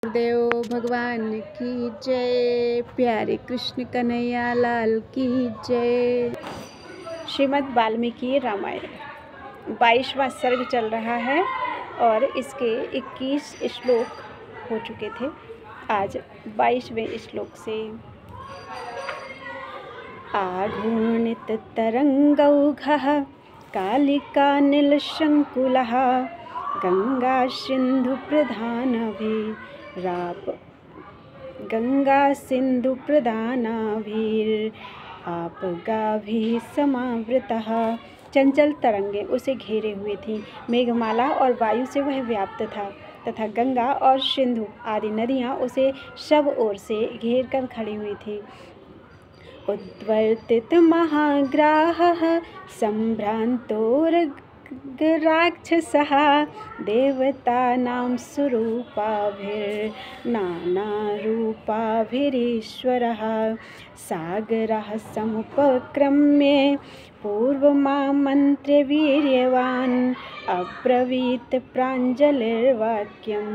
गुरुदेव भगवान की जय। प्यारे कृष्ण कन्हैया लाल की जय। श्रीमद् वाल्मीकि रामायण 22वां सर्ग चल रहा है और इसके 21 श्लोक हो चुके थे। आज 22वें श्लोक से। आघूर्णित तरंगौघः कालिका नीलशंकुलः गंगा सिंधु प्रधानाभिरापगाभिः समावृतः। चंचल तरंगे उसे घेरे हुए थीं, मेघमाला और वायु से वह व्याप्त था तथा गंगा और सिंधु आदि नदियाँ उसे सब ओर से घेर कर खड़ी हुई थी। उद्वर्तित महाग्राहः सम्भ्रान्तोरगराक्षसः देवतानां स्वरूपाभिर्नानारूपाभिरीश्वरः सागरः समुपक्रम्य पूर्वमामन्त्र्य वीर्यवान् अब्रवीत् प्राञ्जलिर्वाक्यं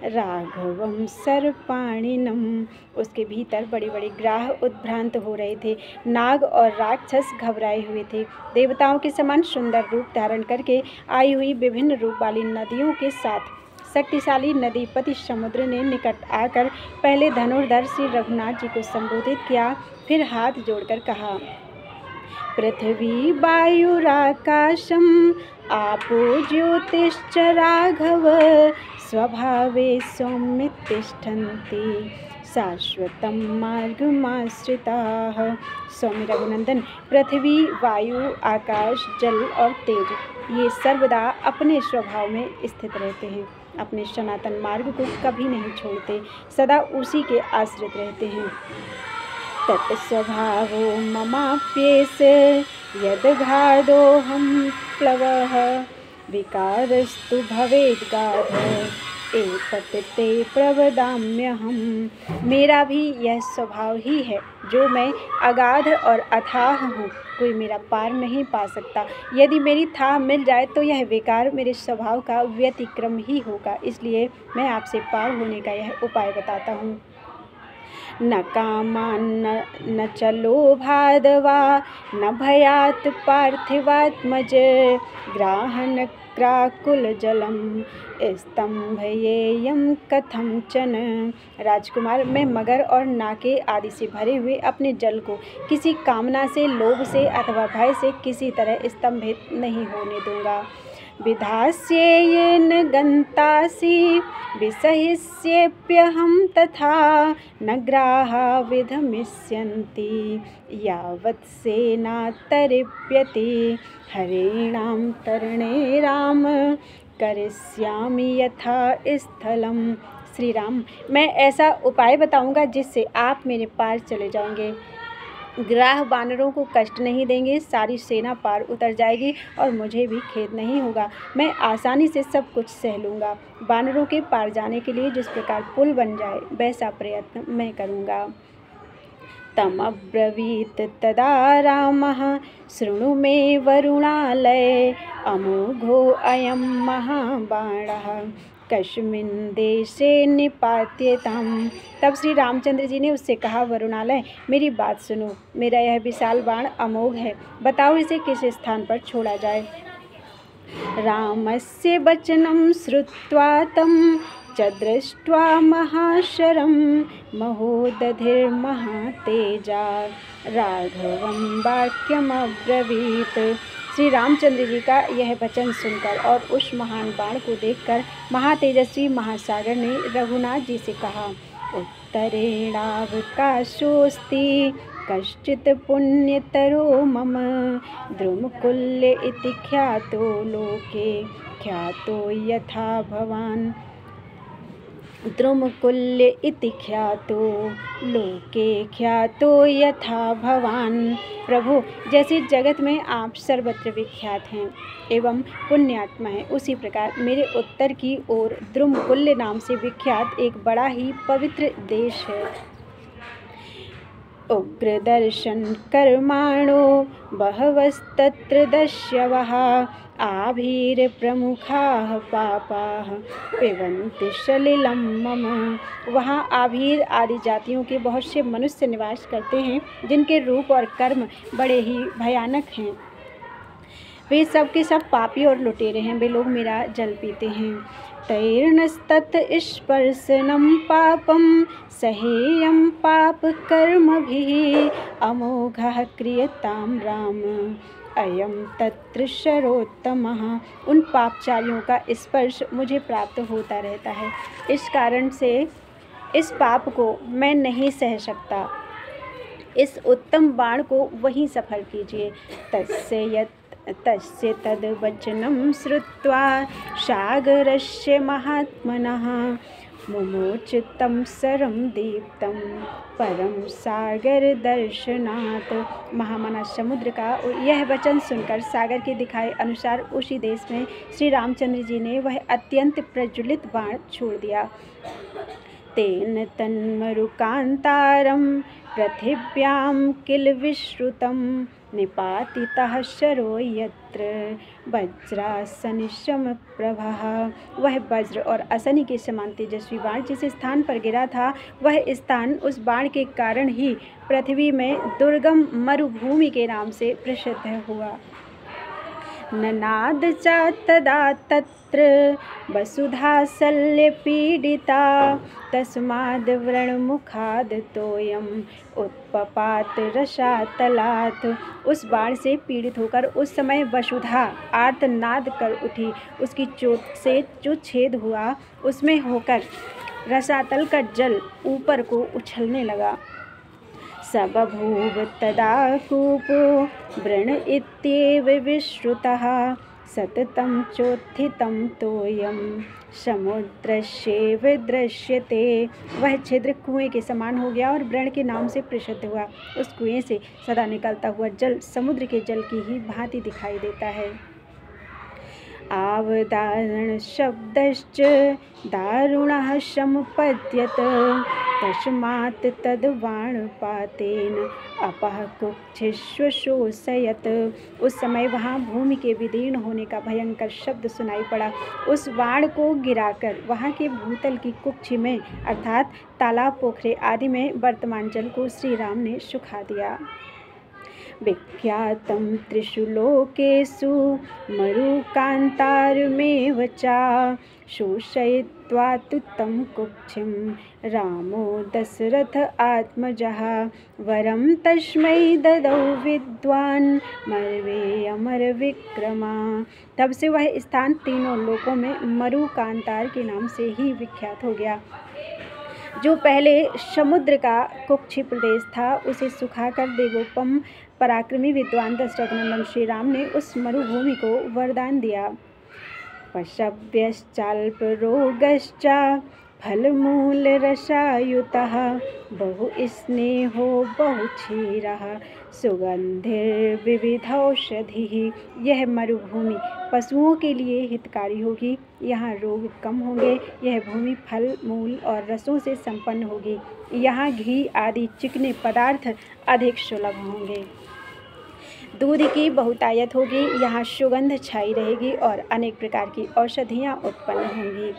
राघवं सर्पाणिनम्। उसके भीतर बड़े बड़े ग्राह उद्भ्रांत हो रहे थे। नाग और राक्षस घबराए हुए थे। देवताओं के समान सुंदर रूप धारण करके आई हुई विभिन्न रूप वाली नदियों के साथ शक्तिशाली नदीपति समुद्र ने निकट आकर पहले धनुर्धर श्री रघुनाथ जी को संबोधित किया, फिर हाथ जोड़कर कहा, पृथ्वी वायुराकाशम आपो ज्योतिश्च राघव स्वभावे सौम्य तिष्ठन्ति शाश्वतं मार्गमाश्रिताः। सौम्य रघुनंदन, पृथ्वी, वायु, आकाश, जल और तेज ये सर्वदा अपने स्वभाव में स्थित रहते हैं, अपने सनातन मार्ग को कभी नहीं छोड़ते, सदा उसी के आश्रित रहते हैं। तत्स्वभावो ममाप्येष यदगाधोऽहं प्लवः विकारस्तु भवेद्गाधः एतत् ते प्रवदाम्यहम्। मेरा भी यह स्वभाव ही है, जो मैं अगाध और अथाह हूँ, कोई मेरा पार नहीं पा सकता। यदि मेरी थाह मिल जाए तो यह विकार मेरे स्वभाव का व्यतिक्रम ही होगा। इसलिए मैं आपसे पार होने का यह उपाय बताता हूँ। न कामान्न न च लोभादवा न भयात् पार्थिवात्मज ग्राहन क्राकुल जलम स्तंभयेयं कथंचन। राजकुमार, मैं मगर और नाके आदि से भरे हुए अपने जल को किसी कामना से, लोभ से अथवा भय से किसी तरह स्तंभित नहीं होने दूंगा। विधास्येन गन्तासि विसहिष्येऽप्यहं तथा न ग्राहा विधमिष्यन्ति यावत् सेनातरिप्यते हरेणां तरणे राम करिष्यामि यथा स्थलम। श्री राम, मैं ऐसा उपाय बताऊंगा जिससे आप मेरे पार चले जाएंगे। ग्राह वानरों को कष्ट नहीं देंगे, सारी सेना पार उतर जाएगी और मुझे भी खेद नहीं होगा। मैं आसानी से सब कुछ सह लूँगा। वानरों के पार जाने के लिए जिस प्रकार पुल बन जाए वैसा प्रयत्न मैं करूँगा। तमब्रवीत् तदा रामः शृणु मे वरुणालय अमोघो अयं महाबाणः कस्मिन् देशे निपात्यताम्। तब श्री रामचंद्र जी ने उससे कहा, वरुणालय, मेरी बात सुनो। मेरा यह विशाल बाण अमोघ है, बताओ इसे किस स्थान पर छोड़ा जाए। रामस्य वचनं श्रुत्वा तं च दृष्ट्वा महाशरं महोदधिर्महातेजा राघवं वाक्यमब्रवीत्। श्री रामचंद्र जी का यह वचन सुनकर और उस महान बाण को देखकर महातेजस्वी महासागर ने रघुनाथ जी से कहा, उत्तरेणावकाशोऽस्ति कश्चित् पुण्यतरो मम द्रुमकुल्य इति ख्यातो लोके ख्यातो यथा भवान्। द्रुमकुल्य इति ख्यातो लोके ख्यातो यथा भवान्। प्रभु, जैसे जगत में आप सर्वत्र विख्यात हैं एवं पुण्यात्मा हैं, उसी प्रकार मेरे उत्तर की ओर द्रुमकुल्य नाम से विख्यात एक बड़ा ही पवित्र देश है। उग्रदर्शन कर्माणो बहवस्तत्र दस्यवः आभीरप्रमुखाः पापाः पिबन्ति सलिलं मम। वहाँ आभीर आदि जातियों के बहुत से मनुष्य निवास करते हैं, जिनके रूप और कर्म बड़े ही भयानक हैं। वे सब के सब पापी और लुटेरे हैं, वे लोग मेरा जल पीते हैं। तैर्नस्तत् स्पर्शनं पापं सहेयं पाप कर्मभिः अमोघः क्रियतां राम अयं तत्र शरोत्तमः। उन पापचारियों का स्पर्श मुझे प्राप्त होता रहता है, इस कारण से इस पाप को मैं नहीं सह सकता। इस उत्तम बाण को वहीं सफल कीजिए। तस्य तद्वचनं श्रुत्वा सागरस्य महात्मनः मुमोचितं सरं दीप्तं परम सागर दर्शनात्। महामना समुद्र का यह वचन सुनकर सागर के दिखाए अनुसार उसी देश में श्री रामचंद्र जी ने वह अत्यंत प्रज्वलित बाण छोड़ दिया। तेन तन्मरुकान्तारं पृथिव्यां किल विश्रुतं निपातितः शरो यत्र वज्रासनिशमप्रभः। वह वज्र और असनि के समान तेजस्वी बाण जिस स्थान पर गिरा था, वह स्थान उस बाण के कारण ही पृथ्वी में दुर्गम मरुभूमि के नाम से प्रसिद्ध हुआ। ननाद च तदा तत्र वसुधा शल्यपीडिता तस्माद् व्रणमुखाद् तोयम् उत्पपात रसातलात्। उस बाण से पीड़ित होकर उस समय वसुधा आर्तनाद कर उठी। उसकी चोट से जो छेद हुआ उसमें होकर रसातल का जल ऊपर को उछलने लगा। सबभूव तदा कूपो व्रण इत्येव विश्रुतः सततं चोत्थितं तोयं समुद्रस्यैव दृश्यते। वह छिद्र कुएं के समान हो गया और व्रण के नाम से प्रसिद्ध हुआ। उस कुएं से सदा निकलता हुआ जल समुद्र के जल की ही भांति दिखाई देता है। आवदारण शब्दश्च दारुणः समुपद्यत तस्मात् तद्बाणपातेन अपः कुक्षिश्वशोषयत्। उस समय वहाँ भूमि के विदीर्ण होने का भयंकर शब्द सुनाई पड़ा। उस बाण को गिराकर वहाँ के भूतल की कुक्षि में अर्थात तालाब पोखरे आदि में वर्तमान जल को श्री राम ने सुखा दिया। विख्यातं त्रिषु लोकेषु मरुकान्तारमेव च शोषयित्वा तु तं कुक्षिं रामो दशरथ आत्मजः वरं तस्मै ददौ विद्वान् मर्वे अमर विक्रमा। तब से वह स्थान तीनों लोकों में मरुकांतार के नाम से ही विख्यात हो गया। जो पहले समुद्र का कुक्षि प्रदेश था, उसे सुखाकर देवोपम पराक्रमी विद्वान दशरथ नंदन श्री राम ने उस मरुभूमि को वरदान दिया। पशव्यश्चाल्परोगश्च फलमूलरसायुतः बहुस्नेहो बहुक्षीरः सुगन्धिर्विविधौषधिः। यह मरुभूमि पशुओं के लिए हितकारी होगी, यहाँ रोग कम होंगे। यह भूमि फल मूल और रसों से संपन्न होगी। यहाँ घी आदि चिकने पदार्थ अधिक सुलभ होंगे। दूध की बहुतायत होगी, यहाँ सुगंध छाई रहेगी और अनेक प्रकार की औषधियाँ उत्पन्न होंगी।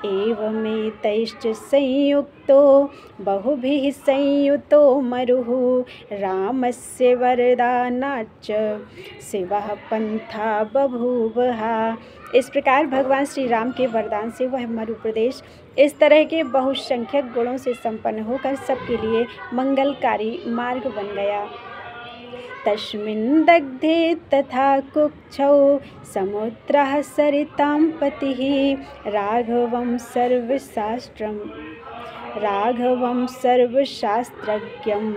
एवमेतैश्च संयुक्तो बहुभिः संयुतो मरुः रामस्य वरदानाच्च शिवः पंथा बभूवः। इस प्रकार भगवान श्री राम के वरदान से वह मरु प्रदेश इस तरह के बहुसंख्यक गुणों से संपन्न होकर सबके लिए मंगलकारी मार्ग बन गया। तस्मिन् दग्धे तथा कुक्षौ समुद्रः सरितां पतिः राघवं सर्वशास्त्रज्ञम्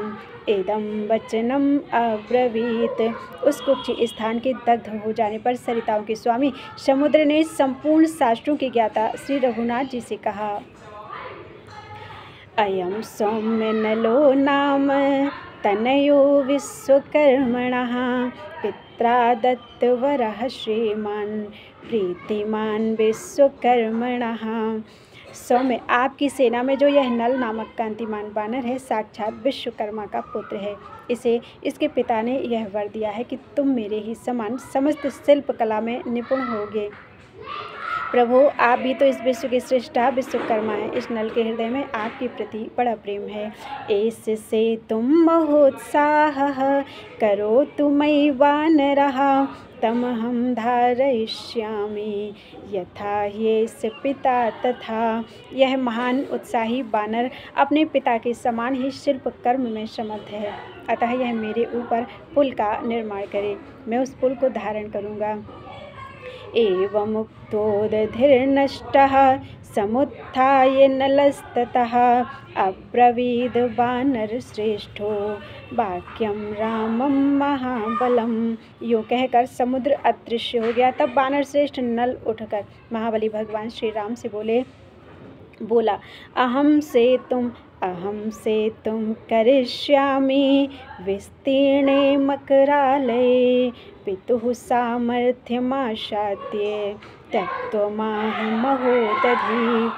इदं वचनम् अब्रवीत। उस कुक्षि स्थान के दग्ध हो जाने पर सरिताओं के स्वामी समुद्र ने संपूर्ण शास्त्रों के ज्ञाता श्री रघुनाथ जी से कहा। अयं सौम्य नलो नाम तनयो विश्वकर्मणः पित्रा दत्तवरः श्रीमान् प्रीतिमान् विश्वकर्मणः सौम्य, आपकी सेना में जो यह नल नामक कांतिमान बानर है, साक्षात विश्वकर्मा का पुत्र है। इसे इसके पिता ने यह वर दिया है कि तुम मेरे ही समान समस्त शिल्प कला में निपुण होगे। प्रभु, आप भी तो इस विश्व के श्रेष्ठा विश्वकर्मा हैं। इस नल के हृदय में आपके प्रति बड़ा प्रेम है। इससे तुम महोत्साह करो तुमई वानरः, तम हम धारयिष्यामि यथा येस पिता तथा। यह महान उत्साही बानर अपने पिता के समान ही शिल्प कर्म में समर्थ है, अतः यह मेरे ऊपर पुल का निर्माण करे, मैं उस पुल को धारण करूँगा। एवमुक्तोदधिर्नष्टः समुत्थाय नलस्ततः, अब्रवीद वानरश्रेष्ठो वाक्यम रामम महाबलम। यूँ कहकर समुद्र अदृश्य हो गया। तब वानर श्रेष्ठ नल उठकर महाबली भगवान श्री राम से बोला, अहम से तुम करिष्यामि विस्तीर्णे मकरालये, पितुः सामर्थ्यमाशात्य तत्त्वमाह महोदधि।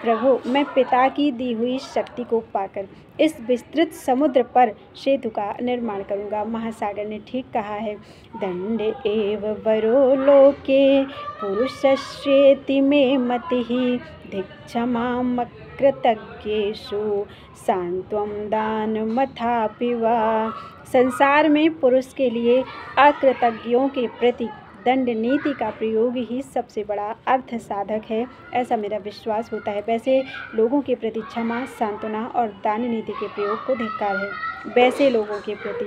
प्रभु, मैं पिता की दी हुई शक्ति को पाकर इस विस्तृत समुद्र पर सेतु का निर्माण करूँगा। महासागर ने ठीक कहा है। दंड एव वरो लोके पुरुषस्येति मे मतिः, धिक्षमां कृतज्ञेषु सांत्वं दानमथापि वा। संसार में पुरुष के लिए अकृतज्ञों के प्रति दंड नीति का प्रयोग ही सबसे बड़ा अर्थ साधक है, ऐसा मेरा विश्वास होता है। वैसे लोगों के प्रति क्षमा, सांत्वना और दान नीति के प्रयोग को धिक्कार है। वैसे लोगों के प्रति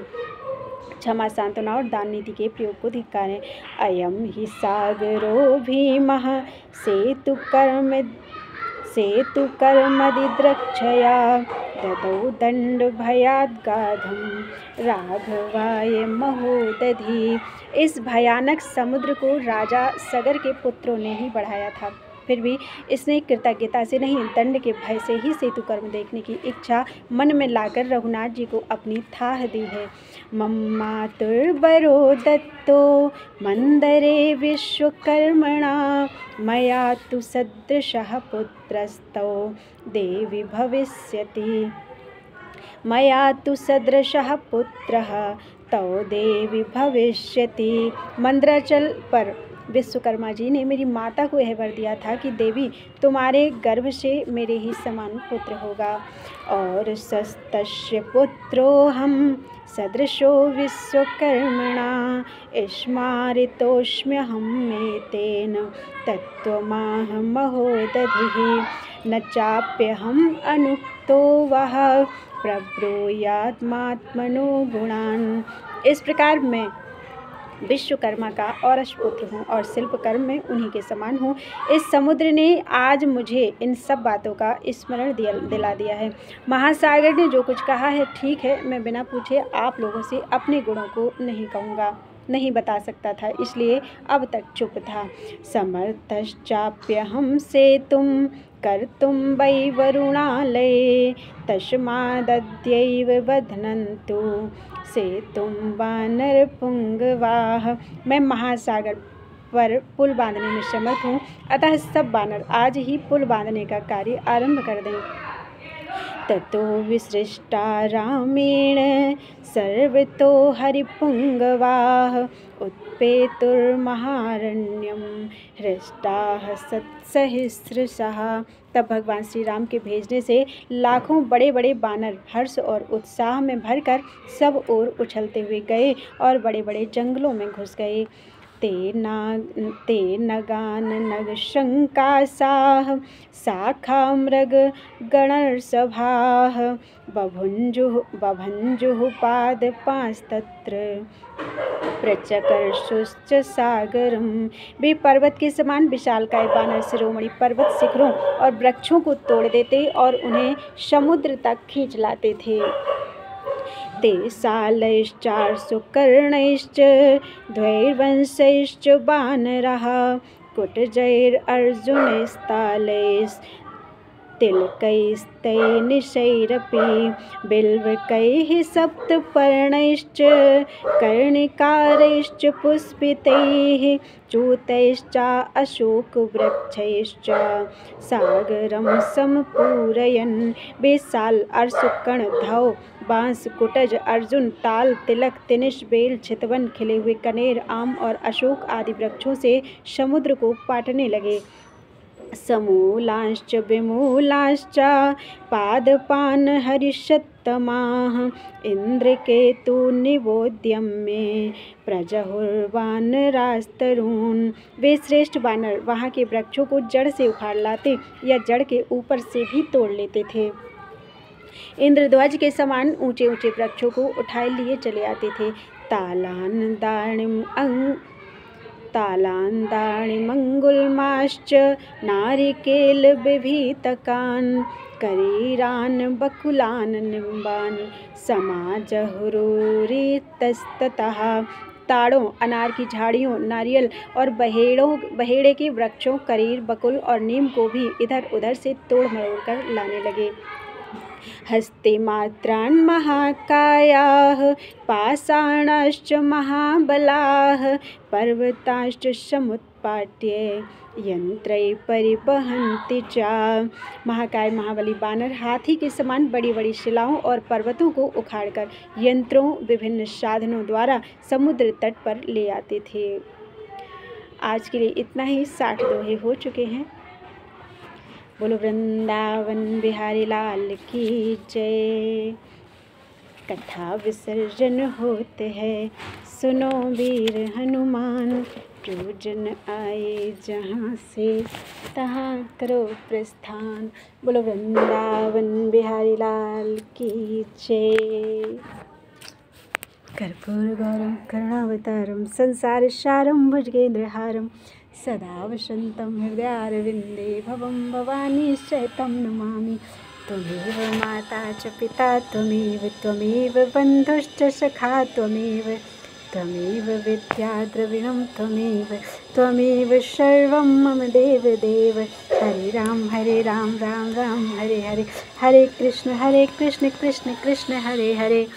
क्षमा, सांत्वना और दान नीति के प्रयोग को धिक्कार है। अयम ही सागरो भीमः सेतु कर्मदिद्रक्षया, ददौ दंड भयाद्गाधम राघवाय महोदधि। इस भयानक समुद्र को राजा सगर के पुत्रों ने ही बढ़ाया था, फिर भी इसने कृतज्ञता से नहीं, दंड के भय से ही सेतु कर्म देखने की इच्छा मन में लाकर रघुनाथ जी को अपनी थाह दी है। मम्मातुर्वरो दत्तो मंदरे विश्वकर्मणा, मया तु सदृशः पुत्रस्तौ देवी भविष्यति। मया तु सदृशः पुत्रः तौ देवी भविष्यति। मंदराचल पर विश्वकर्मा जी ने मेरी माता को यह वर दिया था कि देवी, तुम्हारे गर्भ से मेरे ही समान पुत्र होगा। और सस्तस्य पुत्रोऽहं सदृशो विश्वकर्मणा, स्मारितोऽस्म्यहं मेतेन तत्त्वमाह महोदधिः, न चाप्यहम् अनुक्तो वः प्रब्रूयात्मात्मनो गुणान्। इस प्रकार मैं विश्वकर्मा का औरस पुत्र हूँ और शिल्पकर्म में उन्हीं के समान हूँ। इस समुद्र ने आज मुझे इन सब बातों का स्मरण दिला दिया है। महासागर ने जो कुछ कहा है ठीक है, मैं बिना पूछे आप लोगों से अपने गुणों को नहीं कहूँगा, नहीं बता सकता था, इसलिए अब तक चुप था। समर्थश्चाप्यहं सेतुं कर्तुं वै वरुणालये, तस्मादद्यैव बध्नन्तु सेतुं वानरपुंगवाः। मैं महासागर पर पुल बांधने में समर्थ हूँ, अतः सब वानर आज ही पुल बांधने का कार्य आरंभ कर दें। ततो विसृष्टा रामेण सर्वतो हरिपुंगवाः, उत्पेतुर्महारण्यं हृष्टाः सत्सहस्रशः। तब भगवान श्री राम के भेजने से लाखों बड़े बड़े बानर हर्ष और उत्साह में भरकर सब ओर उछलते हुए गए और बड़े बड़े जंगलों में घुस गए। ते नगान नग शंकासाः शाखा मृग गणर्षभाः, बभंजुः पादपांस्तत्र प्रचकर्षुश्च सागरम। वे पर्वत के समान विशालकाय बानर शिरोमणि पर्वत शिखरों और वृक्षों को तोड़ देते और उन्हें समुद्र तक खींच लाते थे। ते शालैश्चार्षु कर्णैश्च द्वैर्वंशैश्च वानराः, कुटजैर्अर्जुनैस्तालैस्ते तिलकैस्तैनिशैरपि बिल्वकैः सप्तपर्णैश्च कर्णिकारैश्च पुष्पितैः चूतैश्च अशोकवृक्षैश्च सागरं सम्पूरयन्। बेसाल अरसुकणधौ बांस कुटज अर्जुन ताल तिलक तिनिश बेल चितवन खिले हुए कनेर आम और अशोक आदि वृक्षों से समुद्र को पाटने लगे। समूलांश्च विमूलांश्च पादपान् हरिषत्तमाः इन्द्रकेतु निवोद्यम में प्रजहुर्वानरास्तरून्। वे श्रेष्ठ वानर वहाँ के वृक्षों को जड़ से उखाड़ लाते या जड़ के ऊपर से भी तोड़ लेते थे। इंद्रध्वज के समान ऊंचे ऊंचे वृक्षों को उठाए लिए चले आते थे। तालान्दाणिमङ्गुल्माश्च नारिकेलविभीतकान् करीरान् बकुलान् निम्बान् समाजहुरुरितस्ततः। ताड़ों अनार की झाड़ियों नारियल और बहेड़े के वृक्षों करीर बकुल और नीम को भी इधर उधर से तोड़ मरोड़ कर लाने लगे। हस्तिमात्रान् महाकायाः पाषाणाश्च महाबलाः पर्वताश्च समुत्पाट्य यंत्रैः परिवहन्ति च। महाकाय महाबली बानर हाथी के समान बड़ी बड़ी शिलाओं और पर्वतों को उखाड़कर यंत्रों विभिन्न साधनों द्वारा समुद्र तट पर ले आते थे। आज के लिए इतना ही। 60 दोहे हो चुके हैं। बोलो वृंदावन बिहारी लाल की जय। कथा विसर्जन होते हैं सुनो वीर हनुमान, जो जन आए जहाँ से तहाँ करो प्रस्थान। बोलो वृंदावन बिहारी लाल की जय। कर्पूरगौरं करुणावतारं संसार सारं भुजगेन्द्रहारं सदा वसन्तं हृदयारविन्दे भवं भवानी सहितं नमामि। त्वमेव माता च पिता त्वमेव बन्धुश्च सखा त्वमेव विद्या द्रविणं त्वमेव सर्वं मम देव। हरे राम राम राम हरे हरे, हरे कृष्ण कृष्ण कृष्ण हरे हरे।